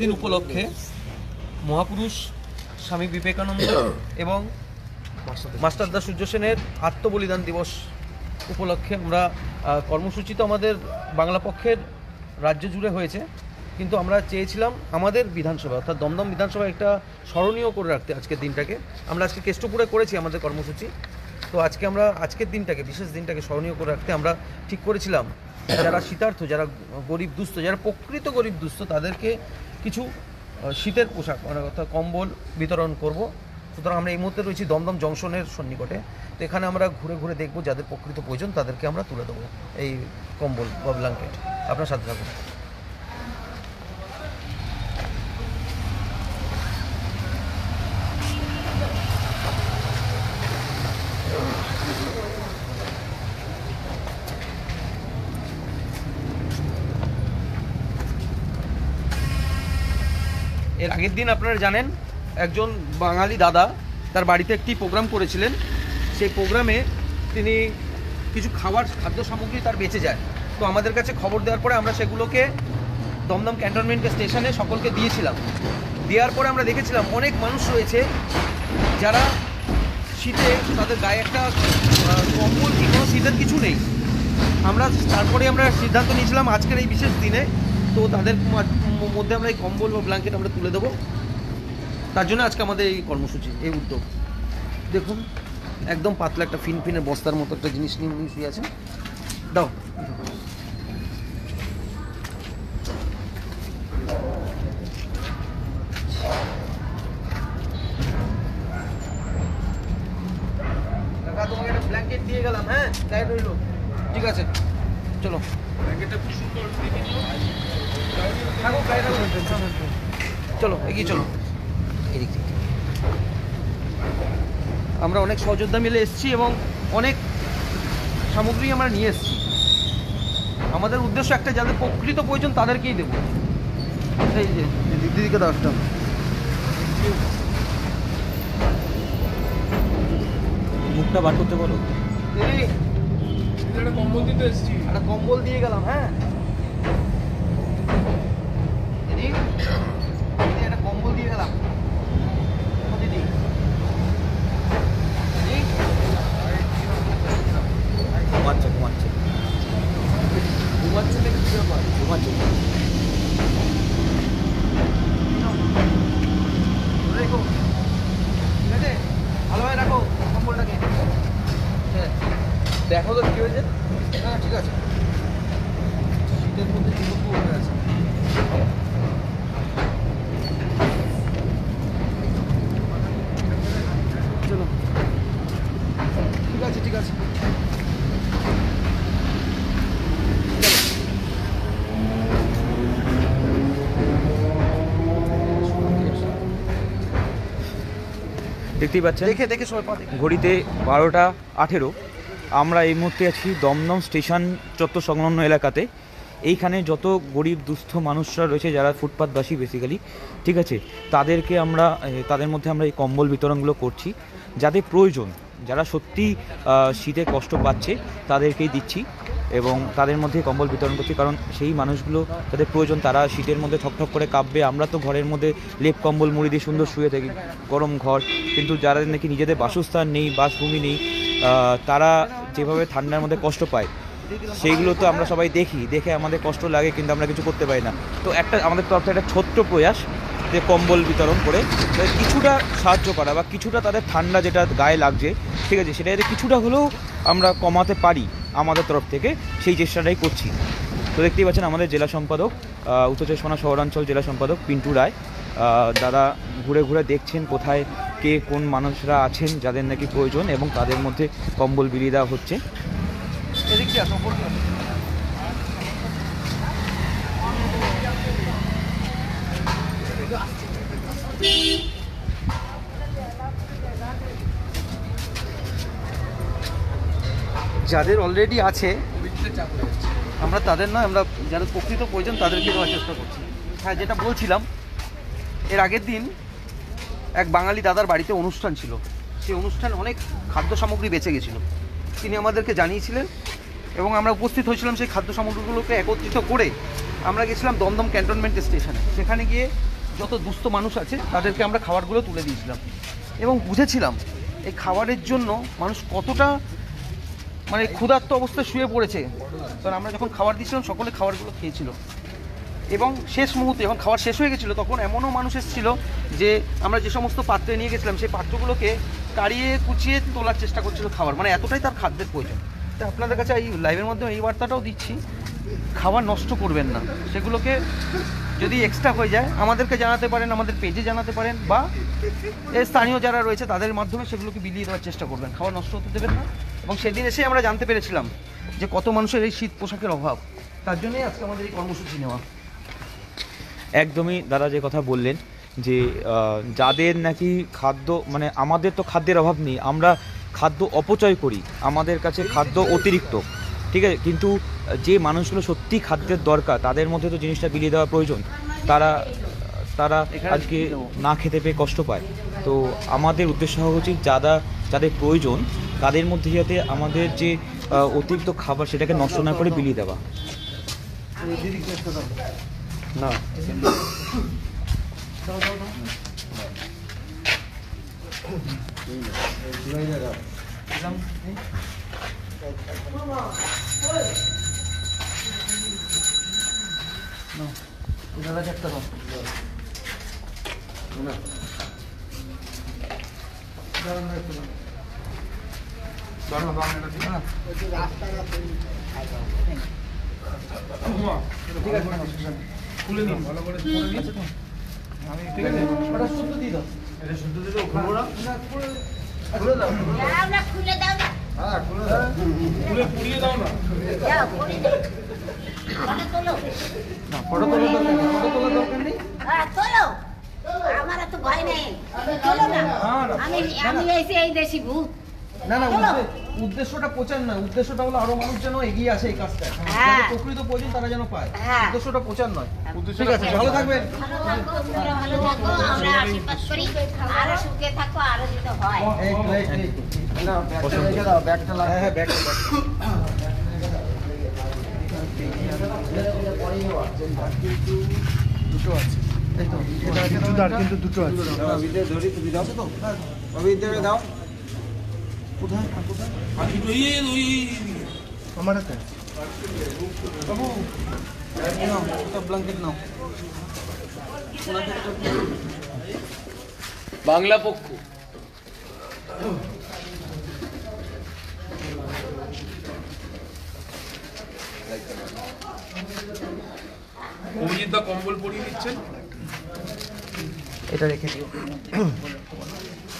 দিন উপলক্ষে মহাপুরুষ স্বামী বিবেকানন্দ এবং মাস্টারদা সূর্য সেনের আত্মবলিদান দিবস উপলক্ষে আমরা কর্মসূচি তো আমাদের বাংলা পক্ষের রাজ্য জুড়ে হয়েছে, কিন্তু আমরা চেয়েছিলাম আমাদের বিধানসভা অর্থাৎ দমদম বিধানসভা একটা স্মরণীয় করে রাখতে আজকের দিনটাকে। আমরা আজকে কেষ্টপুরে করেছি আমাদের কর্মসূচি, তো আজকে আমরা আজকের দিনটাকে বিশেষ দিনটাকে স্মরণীয় করে রাখতে আমরা ঠিক করেছিলাম যারা শীতার্থ, যারা গরিব দুস্থ, যারা প্রকৃত গরিব দুস্থ তাদেরকে কিছু শীতের পোশাক অর্থাৎ কম্বল বিতরণ করব। সুতরাং আমরা এই মুহূর্তে রয়েছি দমদম জংশনের সন্নিকটে, তো এখানে আমরা ঘুরে ঘুরে দেখব যাদের প্রকৃত প্রয়োজন তাদেরকে আমরা তুলে দেবো এই কম্বল বা ব্ল্যাঙ্কেট। আপনার সাথে থাকুন। এর আগের দিন আপনারা জানেন একজন বাঙালি দাদা তার বাড়িতে একটি প্রোগ্রাম করেছিলেন, সেই প্রোগ্রামে তিনি কিছু খাদ্য সামগ্রী তার বেঁচে যায়। তো আমাদের কাছে খবর দেওয়ার পরে আমরা সেগুলোকে দমদম ক্যান্টনমেন্ট স্টেশনে সকলকে দিয়েছিলাম। দেওয়ার পরে আমরা দেখেছিলাম অনেক মানুষ রয়েছে যারা শীতে তাদের গায়ে একটা কম্বল কি কোনো শীতের কিছু নেই। তারপরে আমরা সিদ্ধান্ত নিয়েছিলাম আজকের এই বিশেষ দিনে তো তাদের মধ্যে আমরা এই কম্বল বা ব্ল্যাঙ্কেট আমরা তুলে দেবো। তার জন্য আজকে আমাদের এই কর্মসূচি, এই উদ্যোগ। দেখুন একদম পাতলা একটা ফিনফিনের বস্তার মতো একটা জিনিস নিয়ে শুয়ে আছে। দাও তোমাকে একটা ব্ল্যাঙ্কেট দিয়ে গেলাম। হ্যাঁ গায়ে রইল, ঠিক আছে চলো। চলো এগিয়ে চলো। এদিক থেকে আমরা অনেক সহযোদ্ধা মিলে এসেছি এবং অনেক সামগ্রী আমরা নিয়ে এসেছি। আমাদের উদ্দেশ্য একটা, যাদের প্রকৃত প্রয়োজন তাদেরকেই দেবো। এই যে দিদিকে দাও একটা। মুখটা বার করতে বলো। দিদি একটা কম্বল দিতে এসেছি, একটা কম্বল দিয়ে গেলাম। হ্যাঁ দিদি, দিদি একটা কম্বল দিয়ে গেলাম। দিদি ঘুমাচ্ছে ঘুমাচ্ছে ঘুমাচ্ছে নাকি কি ব্যাপার? ঘুমাচ্ছে। রেখো, ঠিক আছে ভালোভাবে রাখো কম্বলটাকে। হ্যাঁ দেখো তো কী হয়েছে। হ্যাঁ ঠিক আছে, শীতের মধ্যে বিভক্ত হয়ে আছে। চলো ঠিক আছে ঠিক আছে। দেখতেই পাচ্ছেন দেখে দেখে সবাই পা দেখে। ঘড়িতে 12:18। আমরা এই মুহূর্তে আছি দমদম স্টেশন চত্বর সংলগ্ন এলাকাতে। এইখানে যত গরিব দুস্থ মানুষরা রয়েছে যারা ফুটপাথবাসী বেসিক্যালি, ঠিক আছে, তাদেরকে আমরা তাদের মধ্যে আমরা এই কম্বল বিতরণগুলো করছি। যাদের প্রয়োজন, যারা সত্যি শীতে কষ্ট পাচ্ছে তাদেরকেই দিচ্ছি এবং তাদের মধ্যে কম্বল বিতরণ করছি, কারণ সেই মানুষগুলো তাদের প্রয়োজন, তারা শীতের মধ্যে ঠকঠক করে কাঁপবে। আমরা তো ঘরের মধ্যে লেপ কম্বল মুড়ি দিয়ে সুন্দর শুয়ে থাকি, গরম ঘর, কিন্তু যারা নাকি নিজেদের বাসস্থান নেই, বাসভূমি নেই, তারা যেভাবে ঠান্ডার মধ্যে কষ্ট পায় সেইগুলো তো আমরা সবাই দেখে আমাদের কষ্ট লাগে, কিন্তু আমরা কিছু করতে পারি না। তো আমাদের তরফ থেকে একটা ছোট্ট প্রয়াস যে কম্বল বিতরণ করে কিছুটা সাহায্য করা বা কিছুটা তাদের ঠান্ডা যেটা গায়ে লাগছে, ঠিক আছে, সেটা যাতে কিছুটা হলেও আমরা কমাতে পারি আমাদের তরফ থেকে, সেই চেষ্টাটাই করছি। তো দেখতেই পাচ্ছেন আমাদের জেলা সম্পাদক, উত্তর চব্বিশ পরগনা শহরাঞ্চল জেলা সম্পাদক পিন্টু রায়, দাদা ঘুরে ঘুরে দেখছেন কোথায় কে কোন মানুষরা আছেন যাদের নাকি প্রয়োজন এবং তাদের মধ্যে কম্বল বিলিয়ে দেওয়া হচ্ছে। যাদের অলরেডি আছে আমরা তাদের নয়, আমরা যাদের প্রকৃত প্রয়োজন তাদেরকে দেওয়ার চেষ্টা করছি। হ্যাঁ যেটা বলছিলাম, এর আগের দিন এক বাঙালি দাদার বাড়িতে অনুষ্ঠান ছিল, সেই অনুষ্ঠানে অনেক খাদ্য সামগ্রী বেঁচে গেছিলো। তিনি আমাদেরকে জানিয়েছিলেন এবং আমরা উপস্থিত হয়েছিলাম সেই খাদ্য সামগ্রীগুলোকে একত্রিত করে আমরা গেছিলাম দমদম ক্যান্টনমেন্ট স্টেশনে। সেখানে গিয়ে যত দুস্থ মানুষ আছে তাদেরকে আমরা খাবারগুলো তুলে দিয়েছিলাম এবং বুঝেছিলাম এই খাবারের জন্য মানুষ কতটা মানে ক্ষুধার্ত অবস্থায় শুয়ে পড়েছে। কারণ আমরা যখন খাবার দিয়েছিলাম সকলে খাবারগুলো খেয়েছিল এবং শেষ মুহূর্তে যখন খাবার শেষ হয়ে গেছিলো তখন এমনও মানুষ এসেছিল যে আমরা যে সমস্ত পাত্রে নিয়ে গেছিলাম সেই পাত্রগুলোকে কাড়িয়ে কুচিয়ে তোলার চেষ্টা করছিল খাবার, মানে এতটাই তার খাদ্যের প্রয়োজন। তো আপনাদের কাছে এই লাইভের মাধ্যমে এই বার্তাটাও দিচ্ছি, খাবার নষ্ট করবেন না, সেগুলোকে যদি এক্সট্রা হয়ে যায় আমাদেরকে জানাতে পারেন, আমাদের পেজে জানাতে পারেন, বা এর স্থানীয় যারা রয়েছে তাদের মাধ্যমে সেগুলোকে বিলিয়ে দেওয়ার চেষ্টা করবেন। খাবার নষ্ট হতে দেবেন না। এবং সেদিন এসে আমরা জানতে পেরেছিলাম যে কত মানুষের এই শীত পোশাকের অভাব, তার জন্যই আজকে আমাদের এই কর্মসূচি নেওয়া। একদমই দাদা যে কথা বললেন যে যাদের নাকি খাদ্য, মানে আমাদের তো খাদ্যের অভাব নেই, আমরা খাদ্য অপচয় করি, আমাদের কাছে খাদ্য অতিরিক্ত, ঠিক আছে, কিন্তু যে মানুষগুলো সত্যি খাদ্যের দরকার তাদের মধ্যে তো জিনিসটা বিলিয়ে দেওয়া প্রয়োজন। তারা তারা আজকে না খেতে পেয়ে কষ্ট পায়। তো আমাদের উদ্দেশ্য হওয়া উচিত যাদের প্রয়োজন তাদের মধ্যে যাতে আমাদের যে অতিরিক্ত খাবার সেটাকে নষ্ট না করে বিলিয়ে দেওয়া। না খুলে নিন, ভালো করে খুলে নিন। আমি ঠিক আছে, ওটা শুদ্ধ দিয়ে দাও, এটা শুদ্ধ দিয়ে দাও, খুলবো না, খুলে দাও, না খুলে দাও না, হ্যাঁ খুলে দাও, খুলে পুড়িয়ে দাও না, দাও পুড়িয়ে দাও, ফটো তোলো না ফটো তোলার দরকার নেই। হ্যাঁ তোলো, আমার তো ভয় নেই, তোলো না, আমি এই দেশি ভূত। না উদ্দেশ্যটা প্রচার নয়, উদ্দেশ্যটা হলো আরো মানুষ যেন এগিয়ে আসে এই কাজটা, হ্যাঁ। প্রকৃত প্রয়োজন তারা যেন পায়। হ্যাঁ। উদ্দেশ্যটা প্রচার নয়। ঠিক আছে, ভালো থাকবেন। ভালো থাকো, আমরা আশীর্বাদ করি, আরো সুখে থাকো, আরো যেতে হয়। ব্যাগটা লাগা, হ্যাঁ ব্যাগটা দুটো আছে, এই তো এটা আছে, কিন্তু দুটো আছে। ধরি তুমি দাও তো, দাও কোথায় কোথায় আমার হাতে বাবু, নাও একটা ব্ল্যাঙ্কেট নাও। বাংলা পক্ষ অভিজিৎ দা কম্বল পরিয়ে দিচ্ছেন, এটা রেখে দিও,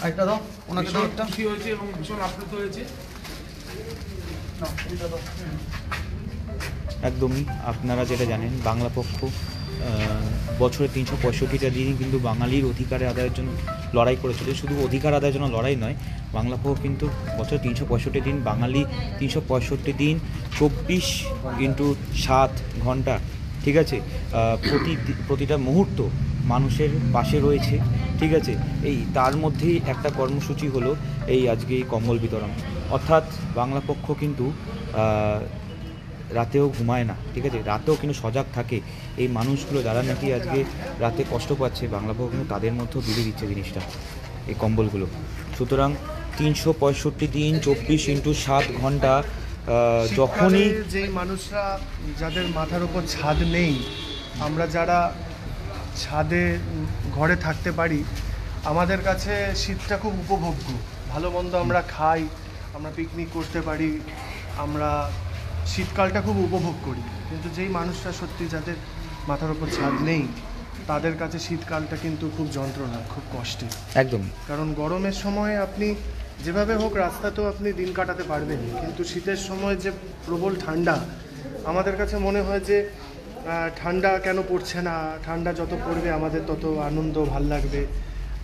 আরেকটা দাও ওনাকে দাও একটা। খুশি হয়েছে এবং ভীষণ আপ্লুত হয়েছে। একদমই, আপনারা যেটা জানেন বাংলা পক্ষ বছরে 365টা দিনই কিন্তু বাঙালির অধিকার আদায়ের জন্য লড়াই করে চলে। শুধু অধিকার আদায়ের জন্য লড়াই নয়, বাংলা পক্ষ কিন্তু বছরে 365 দিন, বাঙালি 365 দিন 24x7 ঘন্টা, ঠিক আছে, প্রতিটা মুহূর্ত মানুষের পাশে রয়েছে, ঠিক আছে। এই তার মধ্যেই একটা কর্মসূচি হলো এই আজকে এই কম্বল বিতরণ। অর্থাৎ বাংলা পক্ষ কিন্তু রাতেও ঘুমায় না, ঠিক আছে, রাতেও কিন্তু সজাগ থাকে। এই মানুষগুলো যারা নাকি আজকে রাতে কষ্ট পাচ্ছে, বাংলা পক্ষ কিন্তু তাদের মধ্যেও বিলিয়ে দিচ্ছে জিনিসটা, এই কম্বলগুলো। সুতরাং 365 দিন 24x7 ঘন্টা যখনই যেই মানুষরা যাদের মাথার উপর ছাদ নেই, আমরা যারা ছাদে ঘরে থাকতে পারি, আমাদের কাছে শীতটা খুব উপভোগ্য। ভালো মন্দ আমরা খাই, আমরা পিকনিক করতে পারি, আমরা শীতকালটা খুব উপভোগ করি। কিন্তু যেই মানুষরা সত্যি যাদের মাথার উপর ছাদ নেই, তাদের কাছে শীতকালটা কিন্তু খুব যন্ত্রণা, খুব কষ্টে। একদম, কারণ গরমের সময় আপনি যেভাবে হোক রাস্তাতেও আপনি দিন কাটাতে পারবেন, কিন্তু শীতের সময় যে প্রবল ঠান্ডা, আমাদের কাছে মনে হয় যে ঠান্ডা কেন পড়ছে না, ঠান্ডা যত পড়বে আমাদের তত আনন্দ, ভাল লাগবে,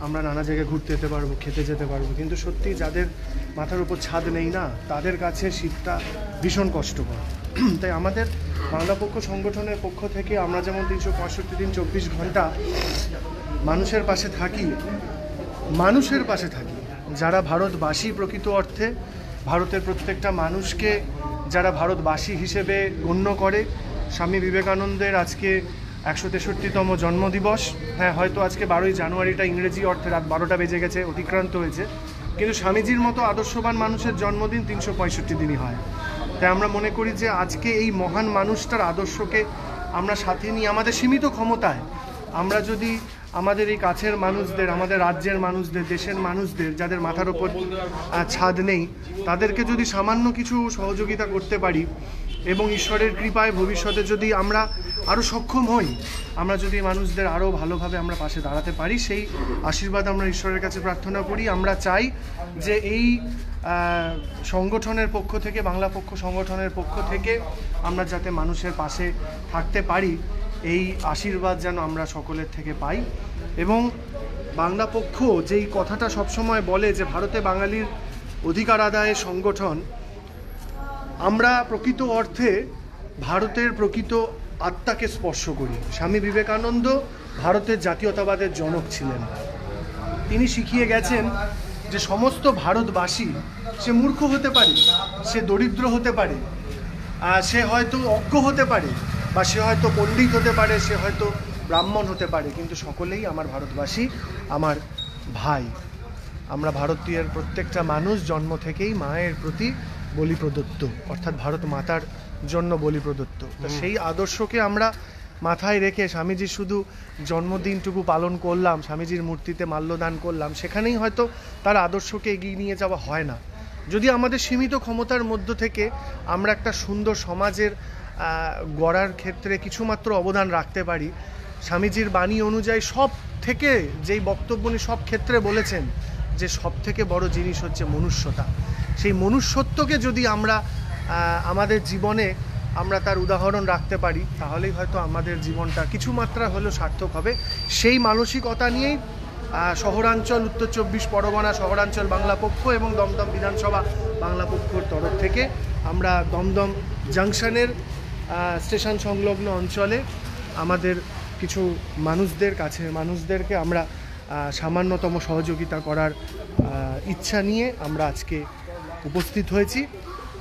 আমরা নানা জায়গায় ঘুরতে যেতে পারবো, খেতে যেতে পারবো। কিন্তু সত্যি যাদের মাথার উপর ছাদ নেই না, তাদের কাছে শীতটা ভীষণ কষ্টকর। তাই আমাদের বাংলা পক্ষ সংগঠনের পক্ষ থেকে আমরা যেমন 365 দিন 24 ঘন্টা মানুষের পাশে থাকি, যারা ভারতবাসী, প্রকৃত অর্থে ভারতের প্রত্যেকটা মানুষকে যারা ভারতবাসী হিসেবে গণ্য করে, স্বামী বিবেকানন্দের আজকে 163তম জন্মদিবস। হ্যাঁ, হয়তো আজকে 12ই জানুয়ারিটা ইংরেজি অর্থে রাত 12টা বেজে গেছে, অতিক্রান্ত হয়েছে, কিন্তু স্বামীজির মতো আদর্শবান মানুষের জন্মদিন 365 দিনই হয়। তাই আমরা মনে করি যে আজকে এই মহান মানুষটার আদর্শকে আমরা সাথে নিয়ে আমাদের সীমিত ক্ষমতায় আমরা যদি আমাদের এই কাছের মানুষদের, আমাদের রাজ্যের মানুষদের, দেশের মানুষদের যাদের মাথার ওপর ছাদ নেই, তাদেরকে যদি সামান্য কিছু সহযোগিতা করতে পারি এবং ঈশ্বরের কৃপায় ভবিষ্যতে যদি আমরা আরও সক্ষম হই, আমরা যদি মানুষদের আরও ভালোভাবে আমরা পাশে দাঁড়াতে পারি, সেই আশীর্বাদ আমরা ঈশ্বরের কাছে প্রার্থনা করি। আমরা চাই যে এই সংগঠনের পক্ষ থেকে, বাংলা পক্ষ সংগঠনের পক্ষ থেকে আমরা যাতে মানুষের পাশে থাকতে পারি, এই আশীর্বাদ যেন আমরা সকলের থেকে পাই। এবং বাংলা পক্ষ যেই কথাটা সবসময় বলে যে ভারতে বাঙালির অধিকার আদায়ের সংগঠন, আমরা প্রকৃত অর্থে ভারতের প্রকৃত আত্মাকে স্পর্শ করি। স্বামী বিবেকানন্দ ভারতের জাতীয়তাবাদের জনক ছিলেন। তিনি শিখিয়ে গেছেন যে সমস্ত ভারতবাসী, সে মূর্খ হতে পারে, সে দরিদ্র হতে পারে, সে হয়তো অজ্ঞ হতে পারে, বা সে হয়তো পণ্ডিত হতে পারে, সে হয়তো ব্রাহ্মণ হতে পারে, কিন্তু সকলেই আমার ভারতবাসী, আমার ভাই। আমরা ভারতীয়ের প্রত্যেকটা মানুষ জন্ম থেকেই মায়ের প্রতি বলি প্রদত্ত, অর্থাৎ ভারত মাতার জন্য বলি প্রদত্ত। তো সেই আদর্শকে আমরা মাথায় রেখে স্বামীজির শুধু জন্মদিনটুকু পালন করলাম, স্বামীজির মূর্তিতে মাল্যদান করলাম, সেখানেই হয়তো তার আদর্শকে এগিয়ে নিয়ে যাওয়া হয় না। যদি আমাদের সীমিত ক্ষমতার মধ্য থেকে আমরা একটা সুন্দর সমাজের গড়ার ক্ষেত্রে কিছুমাত্র অবদান রাখতে পারি, স্বামীজির বাণী অনুযায়ী সব থেকে যেই বক্তব্য উনি সব ক্ষেত্রে বলেছেন যে সব থেকে বড় জিনিস হচ্ছে মনুষ্যতা, সেই মনুষ্যত্বকে যদি আমরা আমাদের জীবনে আমরা তার উদাহরণ রাখতে পারি, তাহলেই হয়তো আমাদের জীবনটা কিছু মাত্রা হলেও সার্থক হবে। সেই মানসিকতা নিয়েই শহরাঞ্চল উত্তর 24 পরগনা শহরাঞ্চল বাংলা পক্ষ এবং দমদম বিধানসভা বাংলা পক্ষর তরফ থেকে আমরা দমদম জাংশনের স্টেশন সংলগ্ন অঞ্চলে আমাদের কিছু মানুষদের কাছে, মানুষদেরকে আমরা সামান্যতম সহযোগিতা করার ইচ্ছা নিয়ে আমরা আজকে উপস্থিত হয়েছি।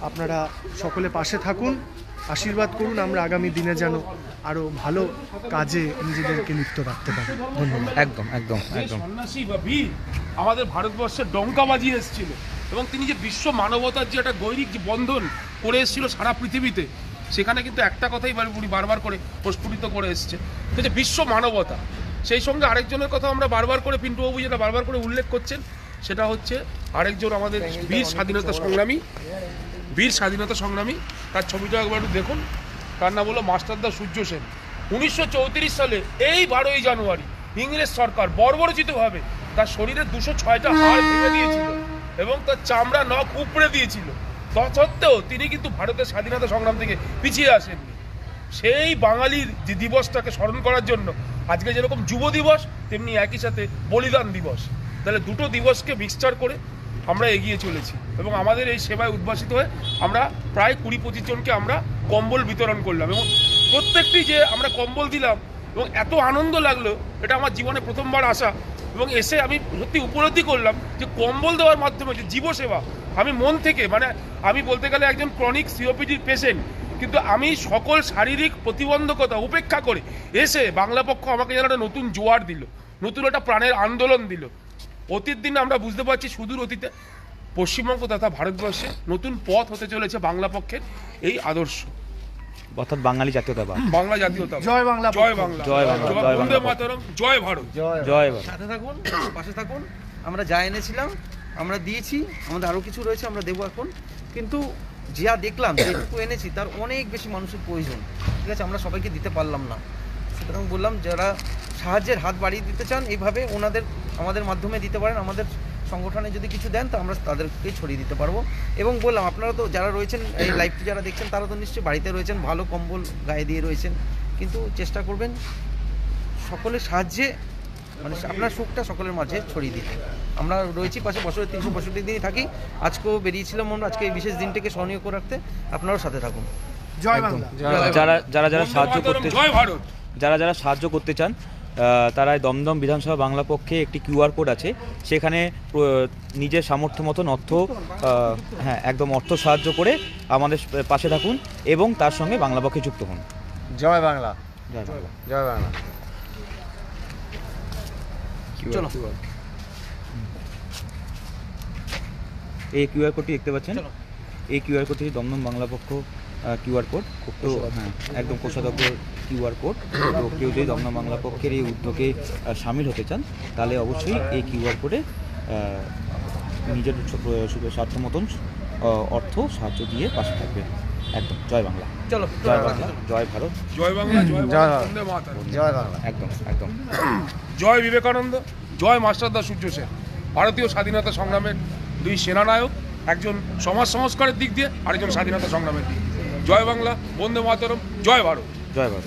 আপনারা সকলে পাশে থাকুন, আশীর্বাদ করুন, আমরা আগামী দিনে যেন আরও ভালো কাজে নিজেদেরকে লিপ্ত রাখতে পারি। ধন্যবাদ। একদম একদম একদম। সন্ন্যাসী বা বীর আমাদের ভারতবর্ষের ডঙ্কা বাজিয়ে এসেছিল, এবং তিনি যে বিশ্ব মানবতার যে একটা গৈরিক যে বন্ধন করে এসেছিল সারা পৃথিবীতে, সেখানে কিন্তু একটা কথাই উনি বারবার করে প্রস্ফুটিত করে এসছে, যে বিশ্ব মানবতা। সেই সঙ্গে আরেকজনের কথা আমরা বারবার করে, পিন্টুবাবু যেটা বারবার করে উল্লেখ করছেন, সেটা হচ্ছে আরেকজন আমাদের বীর স্বাধীনতা সংগ্রামী, তার ছবিটা একবার একটু দেখুন। তার নাম হলো মাস্টারদা সূর্য সেন। 1934 সালে এই 12ই জানুয়ারি ইংরেজ সরকার বর্বরচিতভাবে তার শরীরে 206টা হাড় ভেঙে দিয়েছিল এবং তার চামড়া নখ উপড়ে দিয়েছিল। তৎসত্ত্বেও তিনি কিন্তু ভারতের স্বাধীনতা সংগ্রাম থেকে পিছিয়ে আসেননি। সেই বাঙালির যে দিবসটাকে স্মরণ করার জন্য আজকে যেরকম যুব দিবস, তেমনি একই সাথে বলিদান দিবস। তাহলে দুটো দিবসকে মিক্সচার করে আমরা এগিয়ে চলেছি, এবং আমাদের এই সেবায় উদ্ভাসিত হয়ে আমরা প্রায় 20-25 জনকে আমরা কম্বল বিতরণ করলাম, এবং প্রত্যেকটি যে আমরা কম্বল দিলাম এবং এত আনন্দ লাগলো, এটা আমার জীবনে প্রথমবার আসা, এবং এসে আমি সত্যি উপলব্ধি করলাম যে কম্বল দেওয়ার মাধ্যমে যে জীবসেবা, আমি মন থেকে, মানে আমি বলতে গেলে একজন ক্রনিক সিওপিডির পেশেন্ট, কিন্তু আমি সকল শারীরিক প্রতিবন্ধকতা উপেক্ষা করে এসে বাংলা পক্ষ আমাকে যেন একটা নতুন জোয়ার দিল, নতুন একটা প্রাণের আন্দোলন দিল। অতীত দিনে আমরা বুঝতে পারছি সুদূর অতীতে পশ্চিমবঙ্গ তথা ভারতবর্ষে নতুন পথ হতে চলেছে বাংলা পক্ষের এই আদর্শ, অর্থাৎ বাঙালি জাতীয়তাবাদ, বাংলা জাতীয়তা। জয় বাংলা, জয় বাংলা, জয় বাংলা, জয় বন্দে বাংলা, মাতরম, জয় ভারত, জয় বাংলা। সাথে থাকুন, পাশে থাকুন। আমরা যা এনেছিলাম আমরা দিয়েছি, আমাদের আরও কিছু রয়েছে আমরা দেবো এখন, কিন্তু যা দেখলাম, যেটুকু এনেছি তার অনেক বেশি মানুষের প্রয়োজন, ঠিক আছে? আমরা সবাইকে দিতে পারলাম না, সুতরাং বললাম যারা সাহায্যের হাত বাড়িয়ে দিতে চান এইভাবে আমাদের মাধ্যমে দিতে পারেন। আমাদের সংগঠনে যদি কিছু দেন তো আমরা তাদেরকে ছড়িয়ে দিতে পারবো। এবং বললাম আপনারা তো যারা রয়েছেন এই লাইভটি যারা দেখছেন তারা তো নিশ্চয়ই বাড়িতে রয়েছেন, ভালো কম্বল গায়ে দিয়ে রয়েছেন, কিন্তু চেষ্টা করবেন সকলের সাহায্যে, মানে আপনার সুখটা সকলের মাঝে ছড়িয়ে দিতে। আমরা রয়েছি পাশে, বছরের 365 দিনই থাকি। আজকেও বেরিয়েছিলাম আমরা আজকে এই বিশেষ দিনটাকে স্মরণীয় করে রাখতে। আপনারাও সাথে থাকুন। জয় বাংলা। যারা সাহায্য করতে, জয় ভারত। যারা সাহায্য করতে চান তারা দমদম বিধানসভা বাংলা পক্ষে একটি QR কোড আছে, সেখানে নিজের সামর্থ্য মতন অর্থ সাহায্য করে আমাদের পাশে থাকুন এবং তার সঙ্গে বাংলা পক্ষে যুক্ত হন। জয় বাংলা। জয় বাংলা। জয় বাংলা। চলো এই কিউআর কোডটি দেখতে পাচ্ছেন, চলো। এই কিউআর কোডটি দমদম বাংলা পক্ষ কিউআর কোড, তো হ্যাঁ একদম কোষাধ্যক্ষ কিউআর কোড। তো কেউ যদি দমদম বাংলা পক্ষের এই উদ্যোগে সামিল হতে চান তাহলে অবশ্যই এই কিউআর কোডে নিজের স্বার্থ মতন অর্থ সাহায্য দিয়ে পাশে থাকবে। একদম জয় বাংলা। চলো জয় বাংলা, জয় ভারত, জয় বাংলা, জয় জয় ভারত, বাংলা। বন্দে মাতরম। জয় বাংলা। একদম একদম। জয় বিবেকানন্দ, জয় মাস্টারদা সূর্য সেন। ভারতীয় স্বাধীনতা সংগ্রামের দুই সেনানায়ক, একজন সমাজ সংস্কারের দিক দিয়ে, আরেকজন স্বাধীনতা সংগ্রামের দিক দিয়ে। জয় বাংলা, বন্দে মাতরম, জয় ভারত। জয় ভারত।